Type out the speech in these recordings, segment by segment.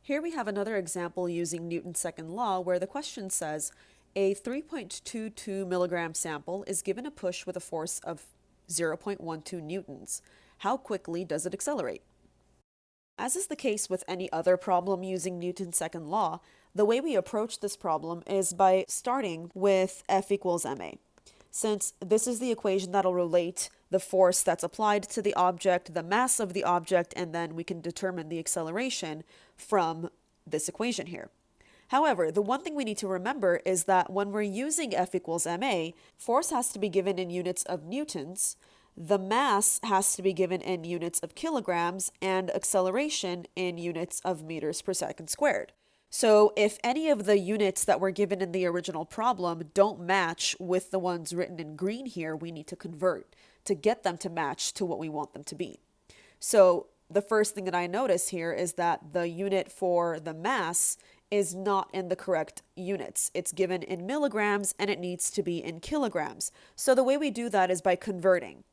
Here we have another example using Newton's second law where the question says a 3.22 milligram sample is given a push with a force of 0.12 newtons. How quickly does it accelerate? As is the case with any other problem using Newton's second law, the way we approach this problem is by starting with F equals ma. Since this is the equation that'll relate the force that's applied to the object, the mass of the object, and then we can determine the acceleration from this equation here. However, the one thing we need to remember is that when we're using F equals ma, force has to be given in units of newtons, the mass has to be given in units of kilograms, and acceleration in units of meters per second squared. So if any of the units that were given in the original problem don't match with the ones written in green here, we need to convert to get them to match to what we want them to be. So the first thing that I notice here is that the unit for the mass is not in the correct units. It's given in milligrams and it needs to be in kilograms. So the way we do that is by converting.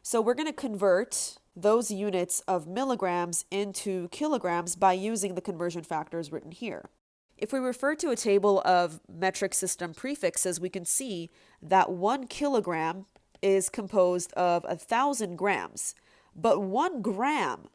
So we're going to convert those units of milligrams into kilograms by using the conversion factors written here. If we refer to a table of metric system prefixes, we can see that 1 kilogram is composed of 1,000 grams, but 1 gram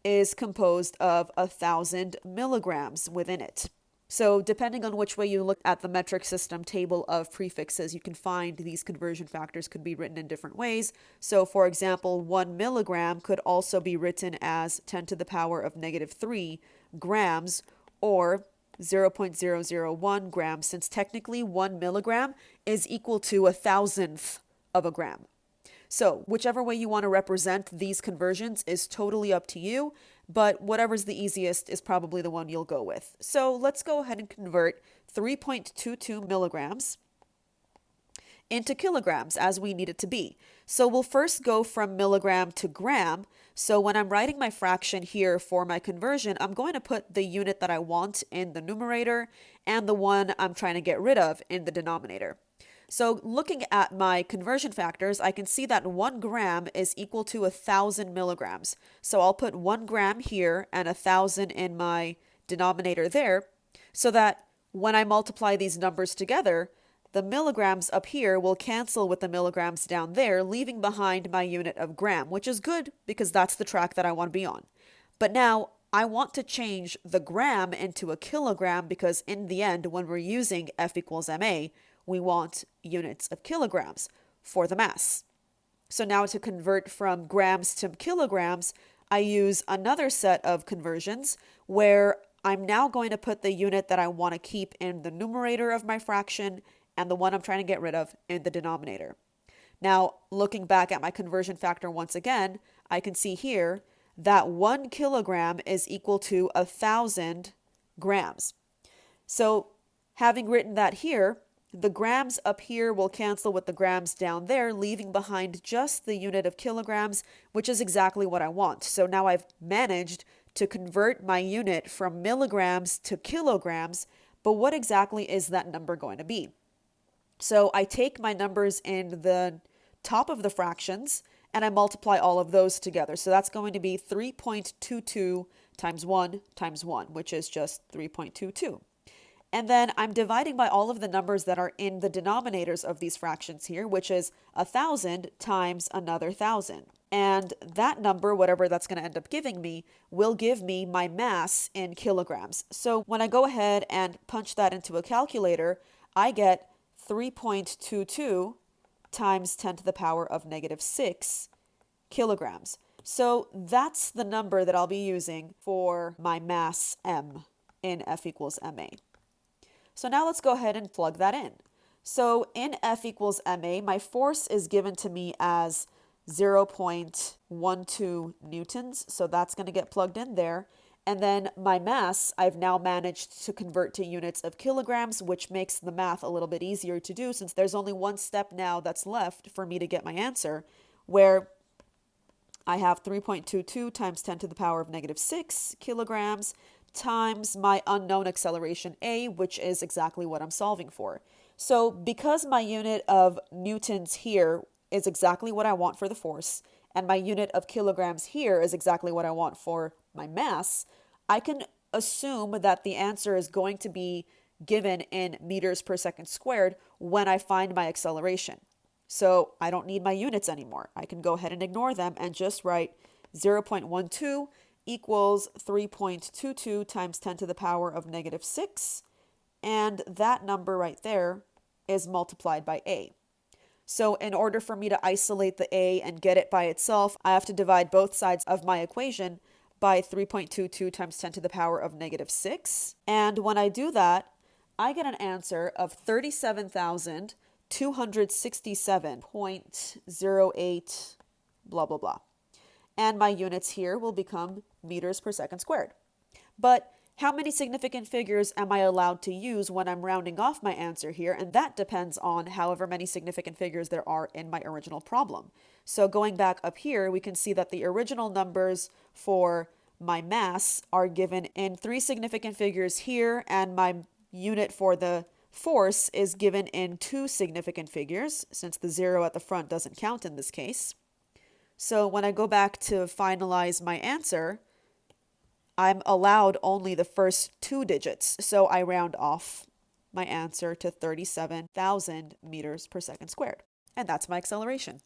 is composed of 1,000 milligrams within it. So depending on which way you look at the metric system table of prefixes, you can find these conversion factors could be written in different ways. So for example, 1 milligram could also be written as 10 to the power of -3 grams, or 0.001 grams, since technically 1 milligram is equal to 1,000th of a gram. So whichever way you want to represent these conversions is totally up to you, but whatever's the easiest is probably the one you'll go with. So let's go ahead and convert 3.22 milligrams into kilograms as we need it to be. So we'll first go from milligram to gram. So when I'm writing my fraction here for my conversion, I'm going to put the unit that I want in the numerator and the one I'm trying to get rid of in the denominator. So looking at my conversion factors, I can see that 1 gram is equal to 1,000 milligrams. So I'll put 1 gram here and 1,000 in my denominator there, so that when I multiply these numbers together, the milligrams up here will cancel with the milligrams down there, leaving behind my unit of gram, which is good because that's the track that I want to be on. But now I want to change the gram into a kilogram because in the end, when we're using F equals ma, we want units of kilograms for the mass. So now to convert from grams to kilograms, I use another set of conversions where I'm now going to put the unit that I want to keep in the numerator of my fraction and the one I'm trying to get rid of in the denominator. Now, looking back at my conversion factor once again, I can see here that 1 kilogram is equal to 1,000 grams. So having written that here, the grams up here will cancel with the grams down there, leaving behind just the unit of kilograms, which is exactly what I want. So now I've managed to convert my unit from milligrams to kilograms, but what exactly is that number going to be? So I take my numbers in the top of the fractions and I multiply all of those together. So that's going to be 3.22 times 1 times 1, which is just 3.22. And then I'm dividing by all of the numbers that are in the denominators of these fractions here, which is 1,000 times another 1,000. And that number, whatever that's going to end up giving me, will give me my mass in kilograms. So when I go ahead and punch that into a calculator, I get 3.22 times 10 to the power of -6 kilograms. So that's the number that I'll be using for my mass m in F equals ma. So now let's go ahead and plug that in. So in F equals ma, my force is given to me as 0.12 newtons. So that's going to get plugged in there. And then my mass, I've now managed to convert to units of kilograms, which makes the math a little bit easier to do since there's only one step now that's left for me to get my answer, where I have 3.22 times 10 to the power of -6 kilograms times my unknown acceleration a, which is exactly what I'm solving for. So because my unit of newtons here is exactly what I want for the force, and my unit of kilograms here is exactly what I want for my mass, I can assume that the answer is going to be given in meters per second squared when I find my acceleration. So I don't need my units anymore. I can go ahead and ignore them and just write 0.12 equals 3.22 times 10 to the power of negative 6. And that number right there is multiplied by a. So in order for me to isolate the a and get it by itself, I have to divide both sides of my equation by 3.22 times 10 to the power of negative 6. And when I do that, I get an answer of 37,267.08 blah, blah, blah. And my units here will become meters per second squared. But how many significant figures am I allowed to use when I'm rounding off my answer here? And that depends on however many significant figures there are in my original problem. So going back up here, we can see that the original numbers for my mass are given in 3 significant figures here, and my unit for the force is given in 2 significant figures, since the 0 at the front doesn't count in this case. So when I go back to finalize my answer, I'm allowed only the first 2 digits, so I round off my answer to 37,000 meters per second squared. And that's my acceleration.